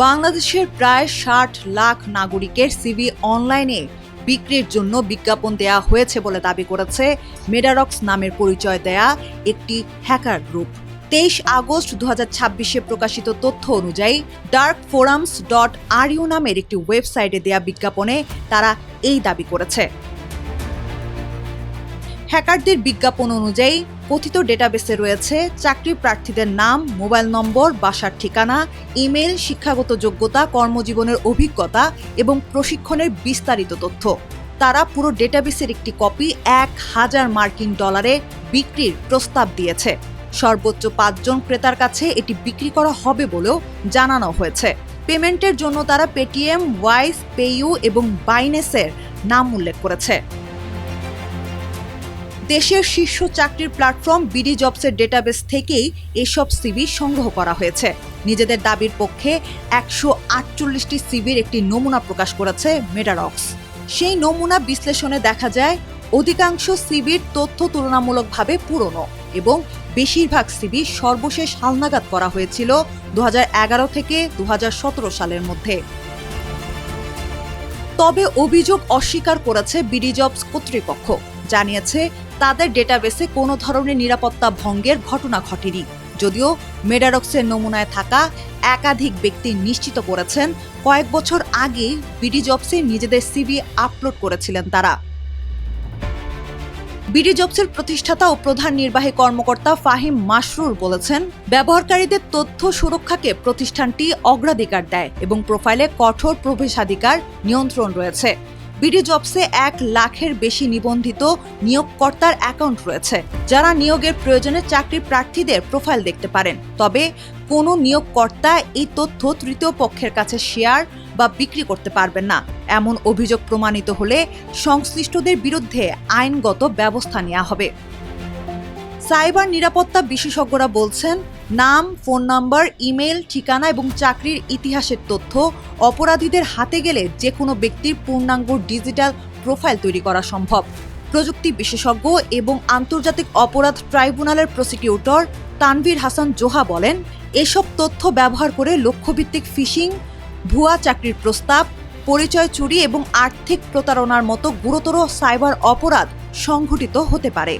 বাংলাদেশের প্রায় ৬০ লাখ নাগরিকের সিভি অনলাইনে বিক্রির জন্য বিজ্ঞাপন দেয়া হয়েছে বলে দাবি করেছে মেডারক্স নামের পরিচয় দেয়া একটি হ্যাকার গ্রুপ। ২৩ আগস্ট ২০২৬-এ প্রকাশিত তথ্য অনুযায়ী darkforums.ru নামের একটি ওয়েবসাইটে দেয়া বিজ্ঞাপনে তারা এই দাবি করেছে। হ্যাকারদের বিজ্ঞাপন অনুযায়ী কথিত ডেটাবেসে রয়েছে চাকরি প্রার্থীদের নাম, মোবাইল নম্বর, বাসার ঠিকানা, ইমেল, শিক্ষাগত যোগ্যতা, কর্মজীবনের অভিজ্ঞতা এবং প্রশিক্ষণের বিস্তারিত তথ্য। তারা পুরো ডেটাবেসের একটি কপি $১,০০০ মার্কিন বিক্রির প্রস্তাব দিয়েছে। সর্বোচ্চ ৫ জন ক্রেতার কাছে এটি বিক্রি করা হবে বলেও জানানো হয়েছে। পেমেন্টের জন্য তারা পেটিএম, ওয়াইজ, পেইউ এবং বাইনেসের নাম উল্লেখ করেছে। দেশের শীর্ষ চাকরির প্ল্যাটফর্ম বিডি জবসের ডেটাবেস থেকেই এসব সিভি সংগ্রহ করা হয়েছে। নিজেদের দাবির পক্ষে ১৪৮টি সিভির একটি নমুনা প্রকাশ করেছে মেডারক্স। সেই নমুনা বিশ্লেষণে দেখা যায় অধিকাংশ সিভির তথ্য তুলনামূলকভাবে পুরনো এবং বেশিরভাগ সিভি সর্বশেষ হালনাগাদ করা হয়েছিল ২০১১ থেকে ২০১৭ সালের মধ্যে। তবে অভিযোগ অস্বীকার করেছে বিডি জবস কর্তৃপক্ষ, জানিয়েছে তাদের ডেটাবেসে কোনো ধরনের নিরাপত্তা ভঙ্গের ঘটনা ঘটেনি। যদিও মেডারক্সের নমুনায় থাকা একাধিক ব্যক্তি নিশ্চিত করেছেন কয়েক বছর আগে বিডি জবসে নিজেদের সিভি আপলোড করেছিলেন তারা। বিডি জবসের প্রতিষ্ঠাতা ও প্রধান নির্বাহী কর্মকর্তা ফাহিম মাসরুর বলেছেন, ব্যবহারকারীদের তথ্য সুরক্ষাকে প্রতিষ্ঠানটি অগ্রাধিকার দেয় এবং প্রোফাইলে কঠোর প্রবেশাধিকার নিয়ন্ত্রণ রয়েছে। বিডি জবসে ১ লাখের বেশি নিবন্ধিত নিয়োগকর্তার অ্যাকাউন্ট রয়েছে, যারা নিয়োগের প্রয়োজনে চাকরি প্রার্থীদের প্রোফাইল দেখতে পারেন। তবে কোনো নিয়োগকর্তা এই তথ্য তৃতীয় পক্ষের কাছে শেয়ার বা বিক্রি করতে পারবেন না। এমন অভিযোগ প্রমাণিত হলে সংশ্লিষ্টদের বিরুদ্ধে আইনগত ব্যবস্থা নেওয়া হবে। সাইবার নিরাপত্তা বিশেষজ্ঞরা বলছেন, নাম, ফোন নম্বর, ইমেল, ঠিকানা এবং চাকরির ইতিহাসের তথ্য অপরাধীদের হাতে গেলে যে কোনো ব্যক্তির পূর্ণাঙ্গ ডিজিটাল প্রোফাইল তৈরি করা সম্ভব। প্রযুক্তি বিশেষজ্ঞ এবং আন্তর্জাতিক অপরাধ ট্রাইব্যুনালের প্রসিকিউটর তানভীর হাসান জোহা বলেন, এসব তথ্য ব্যবহার করে লক্ষ্যভিত্তিক ফিশিং, ভুয়া চাকরির প্রস্তাব, পরিচয় চুরি এবং আর্থিক প্রতারণার মতো গুরুতর সাইবার অপরাধ সংঘটিত হতে পারে।